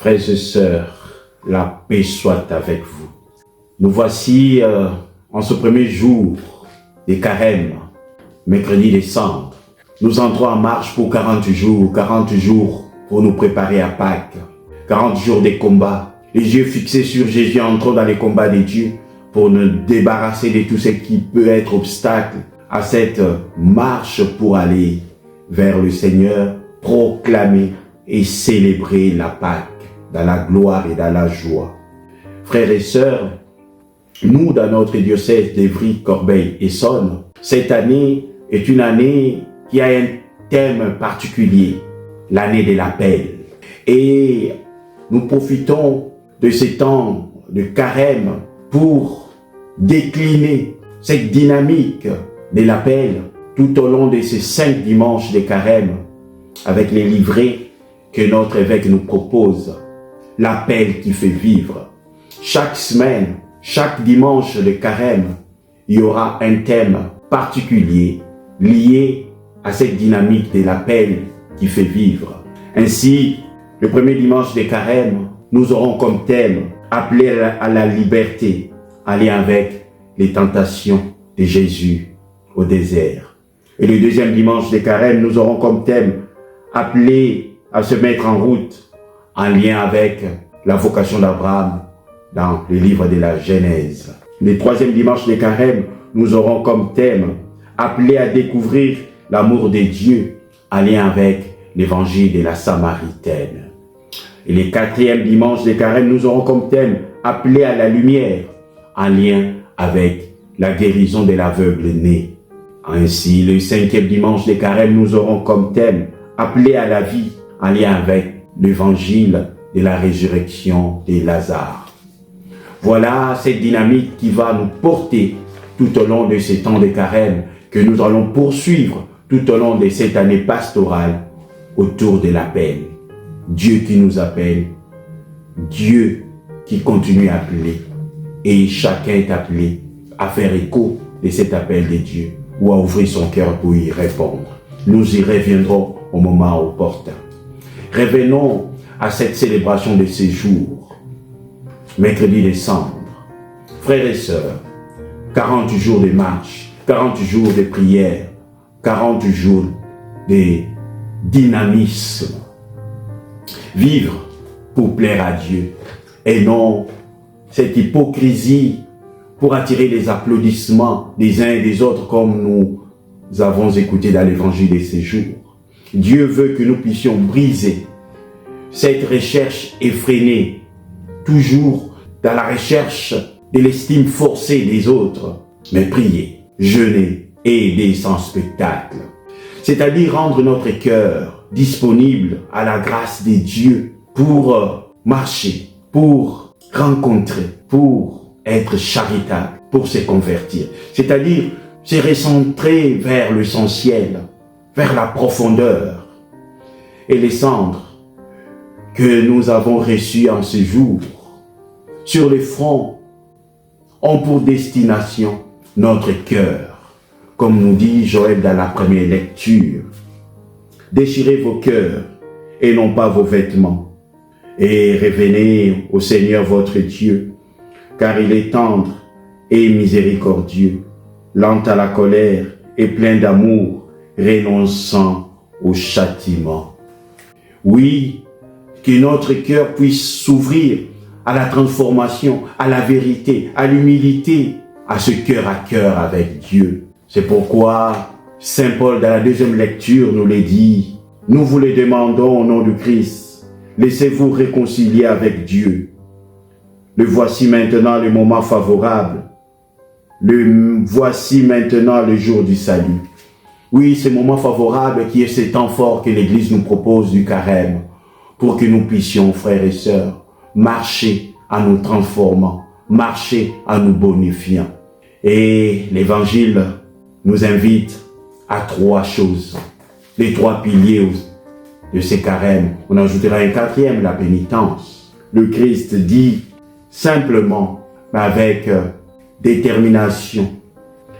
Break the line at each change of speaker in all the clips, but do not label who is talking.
Frères et sœurs, la paix soit avec vous. Nous voici en ce premier jour des carêmes, mercredi des cendres. Nous entrons en marche pour 40 jours pour nous préparer à Pâques. 40 jours de combats, les yeux fixés sur Jésus, entrons dans les combats de Dieu pour nous débarrasser de tout ce qui peut être obstacle à cette marche pour aller vers le Seigneur, proclamer et célébrer la Pâque dans la gloire et dans la joie. Frères et sœurs, nous, dans notre diocèse d'Évry, Corbeil et Essonne, cette année est une année qui a un thème particulier, l'année de l'appel. Et nous profitons de ces temps de carême pour décliner cette dynamique de l'appel tout au long de ces 5 dimanches de carême avec les livrets que notre évêque nous propose. L'appel qui fait vivre. Chaque semaine, chaque dimanche de carême, il y aura un thème particulier lié à cette dynamique de l'appel qui fait vivre. Ainsi, le premier dimanche de carême, nous aurons comme thème appelé à la liberté, en lien avec les tentations de Jésus au désert. Et le deuxième dimanche de carême, nous aurons comme thème appelé à se mettre en route, en lien avec la vocation d'Abraham dans le livre de la Genèse. Le troisième dimanche de carême, nous aurons comme thème appelé à découvrir l'amour de Dieu en lien avec l'évangile de la Samaritaine. Et le quatrième dimanche de carême, nous aurons comme thème appelé à la lumière en lien avec la guérison de l'aveugle né. Ainsi, le cinquième dimanche de carême, nous aurons comme thème appelé à la vie en lien avec l'évangile de la résurrection de Lazare. Voilà cette dynamique qui va nous porter tout au long de ces temps de carême que nous allons poursuivre tout au long de cette année pastorale autour de l'appel. Dieu qui nous appelle, Dieu qui continue à appeler, et chacun est appelé à faire écho de cet appel de Dieu ou à ouvrir son cœur pour y répondre. Nous y reviendrons au moment opportun. Revenons à cette célébration de ces jours, mercredi des cendres. Frères et sœurs, 40 jours de marche, 40 jours de prière, 40 jours de dynamisme. Vivre pour plaire à Dieu et non cette hypocrisie pour attirer les applaudissements des uns et des autres comme nous avons écouté dans l'évangile de ces jours. Dieu veut que nous puissions briser cette recherche effrénée, toujours dans la recherche de l'estime forcée des autres, mais prier, jeûner et aider sans spectacle. C'est-à-dire rendre notre cœur disponible à la grâce de Dieu pour marcher, pour rencontrer, pour être charitable, pour se convertir. C'est-à-dire se recentrer vers l'essentiel, vers la profondeur. Et les cendres que nous avons reçues en ce jour, sur les fronts, ont pour destination notre cœur. Comme nous dit Joël dans la première lecture, déchirez vos cœurs et non pas vos vêtements, et revenez au Seigneur votre Dieu, car il est tendre et miséricordieux, lent à la colère et plein d'amour, renonçant au châtiment. Oui, que notre cœur puisse s'ouvrir à la transformation, à la vérité, à l'humilité, à ce cœur à cœur avec Dieu. C'est pourquoi Saint Paul, dans la deuxième lecture, nous le dit, nous vous le demandons au nom du Christ, laissez-vous réconcilier avec Dieu. Le voici maintenant le moment favorable. Voici maintenant le jour du salut. Oui, ce moment favorable qui est ce temps fort que l'Église nous propose du carême, pour que nous puissions, frères et sœurs, marcher en nous transformant, marcher en nous bonifiant. Et l'Évangile nous invite à 3 choses, les 3 piliers de ces carèmes. On ajoutera un 4e, la pénitence. Le Christ dit simplement, mais avec détermination.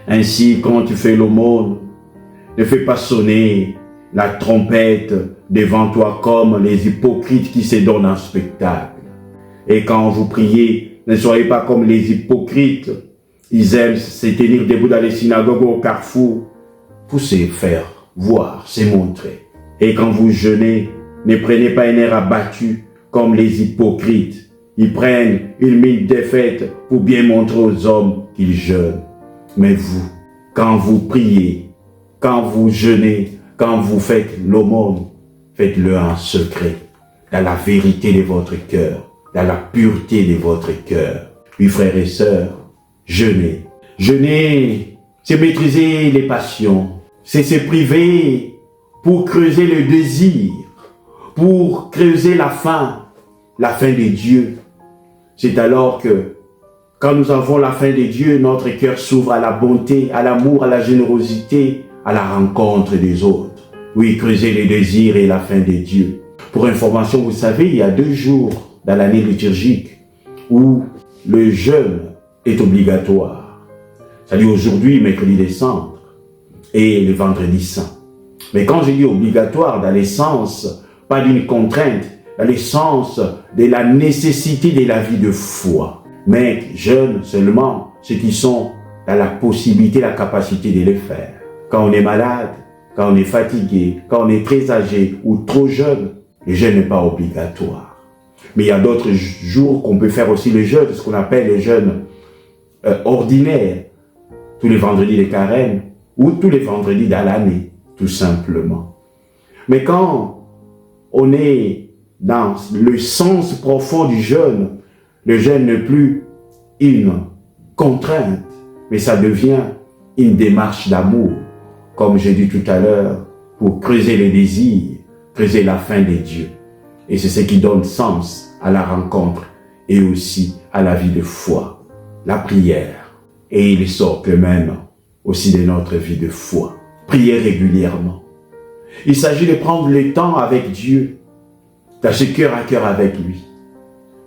Ainsi, quand tu fais l'aumône, ne fais pas sonner la trompette devant toi comme les hypocrites qui se donnent un spectacle. Et quand vous priez, ne soyez pas comme les hypocrites. Ils aiment se tenir debout dans les synagogues au carrefour pour se faire voir, se montrer. Et quand vous jeûnez, ne prenez pas un air abattu comme les hypocrites. Ils prennent une mine défaite pour bien montrer aux hommes qu'ils jeûnent. Mais vous, quand vous priez, quand vous jeûnez, quand vous faites l'aumône, faites-le en secret, dans la vérité de votre cœur, dans la pureté de votre cœur. Puis frères et sœurs, jeûner. Jeûner, c'est maîtriser les passions, c'est se priver pour creuser le désir, pour creuser la faim de Dieu. C'est alors que, quand nous avons la faim de Dieu, notre cœur s'ouvre à la bonté, à l'amour, à la générosité, à la rencontre des autres. Oui, creuser les désirs et la faim de Dieu. Pour information, vous savez, il y a 2 jours dans l'année liturgique où le jeûne est obligatoire. C'est-à-dire aujourd'hui, mercredi des Cendres, et le vendredi saint. Mais quand je dis obligatoire, dans le sens, pas d'une contrainte, dans le sens de la nécessité de la vie de foi. Mais jeûne seulement ceux qui sont dans la possibilité, la capacité de le faire. Quand on est malade, quand on est fatigué, quand on est très âgé ou trop jeune, le jeûne n'est pas obligatoire. Mais il y a d'autres jours qu'on peut faire aussi le jeûne, ce qu'on appelle le jeûne ordinaire, tous les vendredis de carême ou tous les vendredis dans l'année, tout simplement. Mais quand on est dans le sens profond du jeûne, le jeûne n'est plus une contrainte, mais ça devient une démarche d'amour, comme j'ai dit tout à l'heure, pour creuser les désirs, creuser la faim de Dieu. Et c'est ce qui donne sens à la rencontre et aussi à la vie de foi, la prière. Et il sort que même aussi de notre vie de foi. Prier régulièrement. Il s'agit de prendre le temps avec Dieu, d'acheter cœur à cœur avec lui,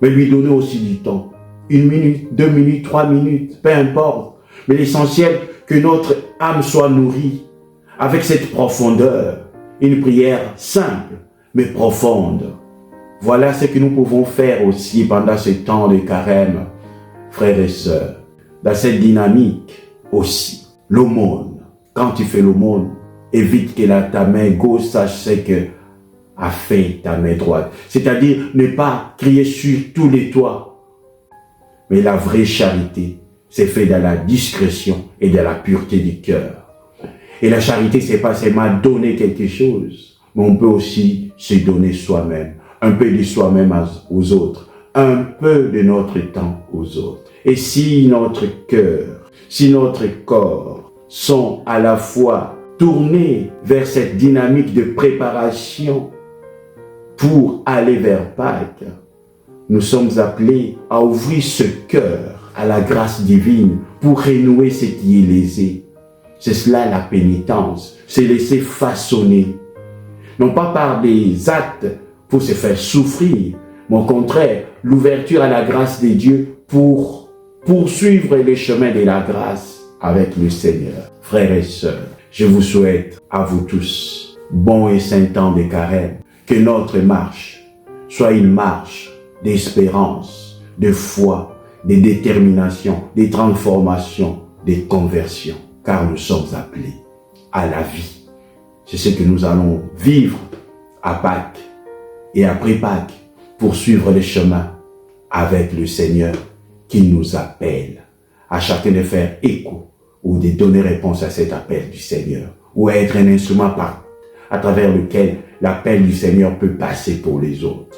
mais lui donner aussi du temps. 1 minute, 2 minutes, 3 minutes, peu importe. Mais l'essentiel, que notre âme soit nourrie avec cette profondeur. Une prière simple, mais profonde. Voilà ce que nous pouvons faire aussi pendant ce temps de carême, frères et sœurs. Dans cette dynamique aussi, l'aumône. Quand tu fais l'aumône, évite que ta main gauche sache ce que a fait ta main droite. C'est-à-dire ne pas crier sur tous les toits. Mais la vraie charité, c'est fait dans la discrétion et dans la pureté du cœur. Et la charité, c'est pas seulement donner quelque chose, mais on peut aussi se donner soi-même, un peu de soi-même aux autres, un peu de notre temps aux autres. Et si notre cœur, si notre corps sont à la fois tournés vers cette dynamique de préparation pour aller vers Pâques, nous sommes appelés à ouvrir ce cœur à la grâce divine pour renouer ce qui est lésé. C'est cela la pénitence, c'est laisser façonner, non pas par des actes pour se faire souffrir, mais au contraire, l'ouverture à la grâce de Dieu pour poursuivre les chemins de la grâce avec le Seigneur. Frères et sœurs, je vous souhaite à vous tous bon et saint temps de carême, que notre marche soit une marche d'espérance, de foi, de détermination, de transformation, de conversion, car nous sommes appelés à la vie. C'est ce que nous allons vivre à Pâques et après Pâques, poursuivre les chemins avec le Seigneur qui nous appelle à chacun de faire écho ou de donner réponse à cet appel du Seigneur ou à être un instrument à travers lequel l'appel du Seigneur peut passer pour les autres.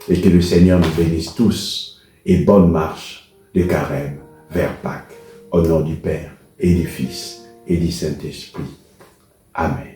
Et que le Seigneur nous bénisse tous et bonne marche de carême vers Pâques. Au nom du Père et du Fils et du Saint-Esprit. Amen.